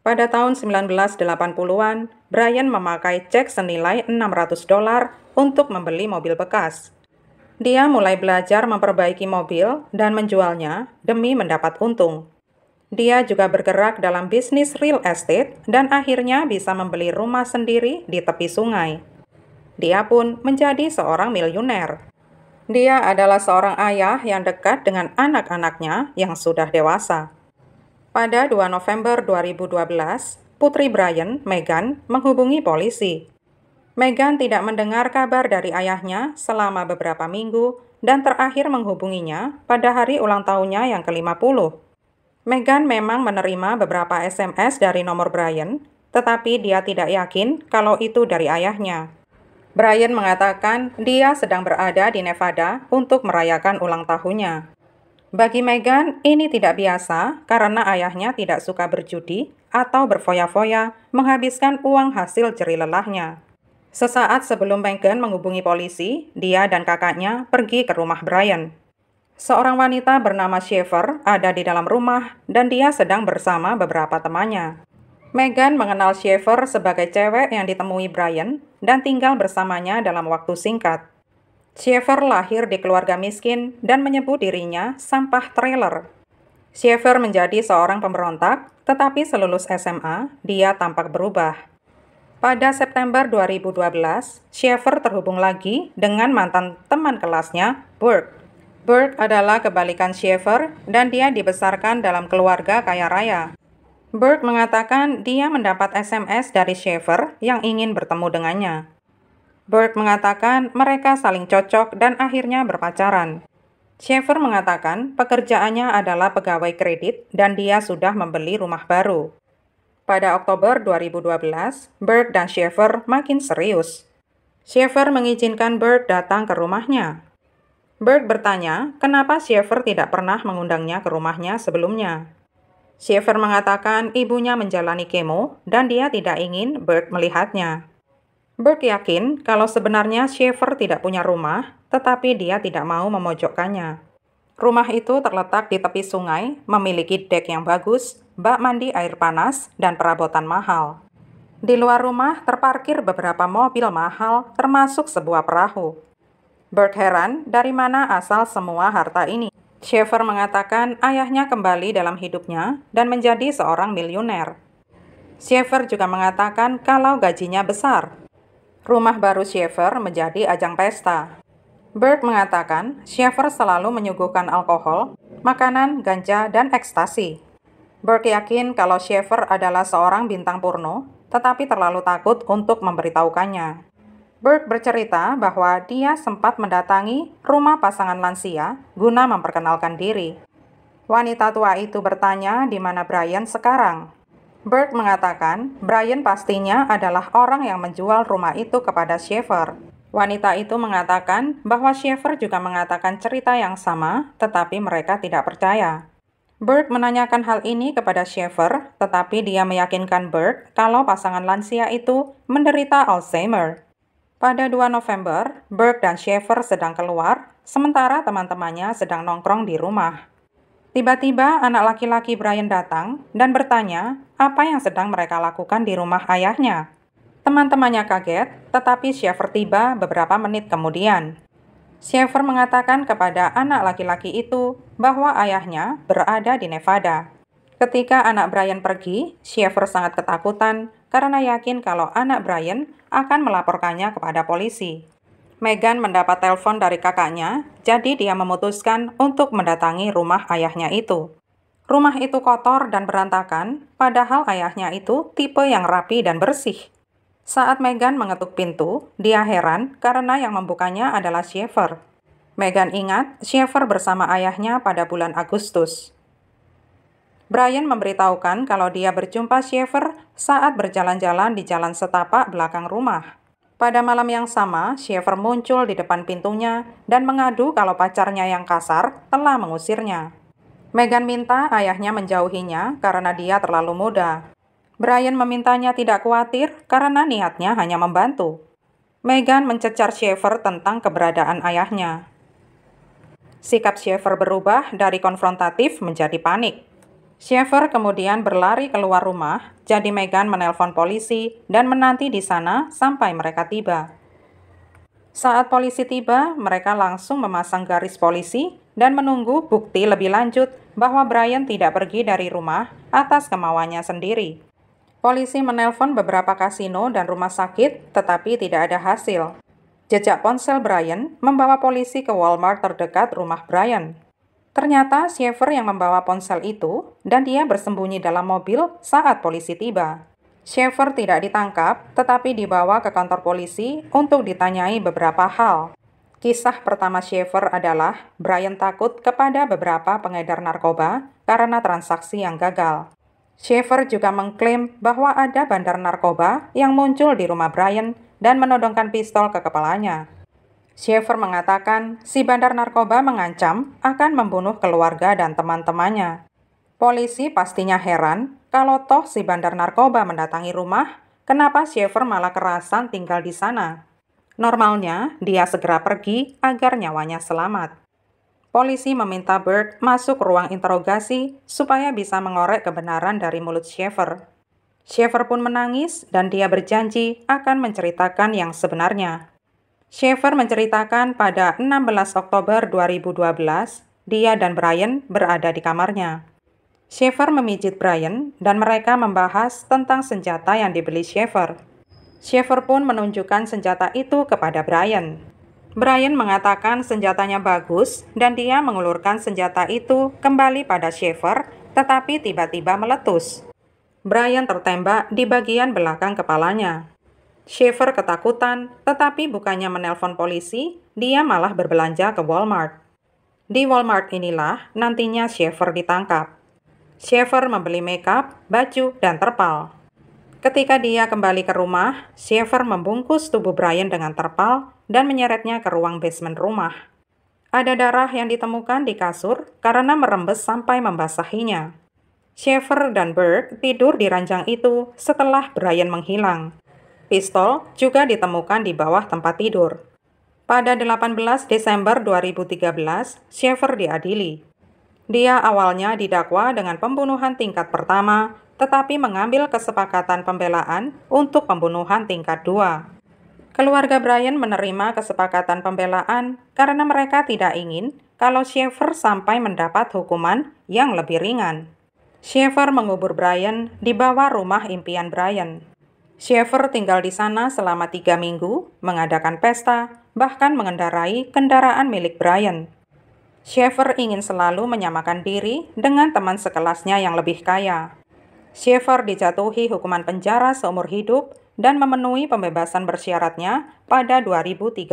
Pada tahun 1980-an, Brian memakai cek senilai $600 untuk membeli mobil bekas. Dia mulai belajar memperbaiki mobil dan menjualnya demi mendapat untung. Dia juga bergerak dalam bisnis real estate dan akhirnya bisa membeli rumah sendiri di tepi sungai. Dia pun menjadi seorang miliuner. Dia adalah seorang ayah yang dekat dengan anak-anaknya yang sudah dewasa. Pada 2 November 2012, putri Brian, Meghan, menghubungi polisi. Meghan tidak mendengar kabar dari ayahnya selama beberapa minggu dan terakhir menghubunginya pada hari ulang tahunnya yang ke-50. Meghan memang menerima beberapa SMS dari nomor Brian, tetapi dia tidak yakin kalau itu dari ayahnya. Brian mengatakan dia sedang berada di Nevada untuk merayakan ulang tahunnya. Bagi Meghan, ini tidak biasa karena ayahnya tidak suka berjudi atau berfoya-foya menghabiskan uang hasil jerih lelahnya. Sesaat sebelum Meghan menghubungi polisi, dia dan kakaknya pergi ke rumah Brian. Seorang wanita bernama Schaeffer ada di dalam rumah dan dia sedang bersama beberapa temannya. Meghan mengenal Schaeffer sebagai cewek yang ditemui Brian dan tinggal bersamanya dalam waktu singkat. Schaeffer lahir di keluarga miskin dan menyebut dirinya sampah trailer. Schaeffer menjadi seorang pemberontak, tetapi selulus SMA, dia tampak berubah. Pada September 2012, Schaeffer terhubung lagi dengan mantan teman kelasnya, Burke. Burke adalah kebalikan Schaeffer dan dia dibesarkan dalam keluarga kaya raya. Burke mengatakan dia mendapat SMS dari Schaeffer yang ingin bertemu dengannya. Burke mengatakan mereka saling cocok dan akhirnya berpacaran. Schaeffer mengatakan pekerjaannya adalah pegawai kredit dan dia sudah membeli rumah baru. Pada Oktober 2012, Burke dan Schaeffer makin serius. Schaeffer mengizinkan Burke datang ke rumahnya. Burke bertanya kenapa Schaeffer tidak pernah mengundangnya ke rumahnya sebelumnya. Schaeffer mengatakan ibunya menjalani kemo dan dia tidak ingin Burke melihatnya. Burke yakin kalau sebenarnya Schaeffer tidak punya rumah, tetapi dia tidak mau memojokkannya. Rumah itu terletak di tepi sungai, memiliki dek yang bagus, bak mandi air panas, dan perabotan mahal. Di luar rumah terparkir beberapa mobil mahal, termasuk sebuah perahu. Burke heran dari mana asal semua harta ini. Schaeffer mengatakan ayahnya kembali dalam hidupnya dan menjadi seorang miliuner. Schaeffer juga mengatakan kalau gajinya besar. Rumah baru Schaeffer menjadi ajang pesta. Burke mengatakan Schaeffer selalu menyuguhkan alkohol, makanan, ganja, dan ekstasi. Burke yakin kalau Schaeffer adalah seorang bintang porno, tetapi terlalu takut untuk memberitahukannya. Burke bercerita bahwa dia sempat mendatangi rumah pasangan lansia guna memperkenalkan diri. Wanita tua itu bertanya di mana Brian sekarang. Burke mengatakan Brian pastinya adalah orang yang menjual rumah itu kepada Schaeffer. Wanita itu mengatakan bahwa Schaeffer juga mengatakan cerita yang sama, tetapi mereka tidak percaya. Burke menanyakan hal ini kepada Schaeffer, tetapi dia meyakinkan Burke kalau pasangan lansia itu menderita Alzheimer. Pada 2 November, Burke dan Schaeffer sedang keluar, sementara teman-temannya sedang nongkrong di rumah. Tiba-tiba anak laki-laki Brian datang dan bertanya apa yang sedang mereka lakukan di rumah ayahnya. Teman-temannya kaget, tetapi Schaeffer tiba beberapa menit kemudian. Schaeffer mengatakan kepada anak laki-laki itu bahwa ayahnya berada di Nevada. Ketika anak Brian pergi, Schaeffer sangat ketakutan karena yakin kalau anak Brian akan melaporkannya kepada polisi. Meghan mendapat telepon dari kakaknya, jadi dia memutuskan untuk mendatangi rumah ayahnya itu. Rumah itu kotor dan berantakan, padahal ayahnya itu tipe yang rapi dan bersih. Saat Meghan mengetuk pintu, dia heran karena yang membukanya adalah Schaeffer. Meghan ingat Schaeffer bersama ayahnya pada bulan Agustus. Brian memberitahukan kalau dia berjumpa Schaeffer saat berjalan-jalan di jalan setapak belakang rumah. Pada malam yang sama, Schaeffer muncul di depan pintunya dan mengadu kalau pacarnya yang kasar telah mengusirnya. Meghan minta ayahnya menjauhinya karena dia terlalu muda. Brian memintanya tidak khawatir karena niatnya hanya membantu. Meghan mencecar Schaeffer tentang keberadaan ayahnya. Sikap Schaeffer berubah dari konfrontatif menjadi panik. Sheffer kemudian berlari keluar rumah, jadi Meghan menelpon polisi dan menanti di sana sampai mereka tiba. Saat polisi tiba, mereka langsung memasang garis polisi dan menunggu bukti lebih lanjut bahwa Brian tidak pergi dari rumah atas kemauannya sendiri. Polisi menelpon beberapa kasino dan rumah sakit, tetapi tidak ada hasil. Jejak ponsel Brian membawa polisi ke Walmart terdekat rumah Brian. Ternyata Sheffer yang membawa ponsel itu dan dia bersembunyi dalam mobil saat polisi tiba. Sheffer tidak ditangkap, tetapi dibawa ke kantor polisi untuk ditanyai beberapa hal. Kisah pertama Sheffer adalah Brian takut kepada beberapa pengedar narkoba karena transaksi yang gagal. Sheffer juga mengklaim bahwa ada bandar narkoba yang muncul di rumah Brian dan menodongkan pistol ke kepalanya. Sheffer mengatakan si bandar narkoba mengancam akan membunuh keluarga dan teman-temannya. Polisi pastinya heran kalau toh si bandar narkoba mendatangi rumah, kenapa Sheffer malah kerasan tinggal di sana? Normalnya, dia segera pergi agar nyawanya selamat. Polisi meminta Burt masuk ruang interogasi supaya bisa mengorek kebenaran dari mulut Sheffer. Sheffer pun menangis dan dia berjanji akan menceritakan yang sebenarnya. Sheffer menceritakan pada 16 Oktober 2012, dia dan Brian berada di kamarnya. Sheffer memijit Brian dan mereka membahas tentang senjata yang dibeli Sheffer. Sheffer pun menunjukkan senjata itu kepada Brian. Brian mengatakan senjatanya bagus dan dia mengulurkan senjata itu kembali pada Sheffer, tetapi tiba-tiba meletus. Brian tertembak di bagian belakang kepalanya. Sheffer ketakutan, tetapi bukannya menelpon polisi, dia malah berbelanja ke Walmart. Di Walmart inilah nantinya Sheffer ditangkap. Sheffer membeli makeup, baju, dan terpal. Ketika dia kembali ke rumah, Sheffer membungkus tubuh Brian dengan terpal dan menyeretnya ke ruang basement rumah. Ada darah yang ditemukan di kasur karena merembes sampai membasahinya. Sheffer dan Burt tidur di ranjang itu setelah Brian menghilang. Pistol juga ditemukan di bawah tempat tidur. Pada 18 Desember 2013, Sheffer diadili. Dia awalnya didakwa dengan pembunuhan tingkat pertama, tetapi mengambil kesepakatan pembelaan untuk pembunuhan tingkat 2. Keluarga Brian menerima kesepakatan pembelaan karena mereka tidak ingin kalau Sheffer sampai mendapat hukuman yang lebih ringan. Sheffer mengubur Brian di bawah rumah impian Brian. Sheffer tinggal di sana selama 3 minggu, mengadakan pesta, bahkan mengendarai kendaraan milik Brian. Sheffer ingin selalu menyamakan diri dengan teman sekelasnya yang lebih kaya. Sheffer dijatuhi hukuman penjara seumur hidup dan memenuhi pembebasan bersyaratnya pada 2032.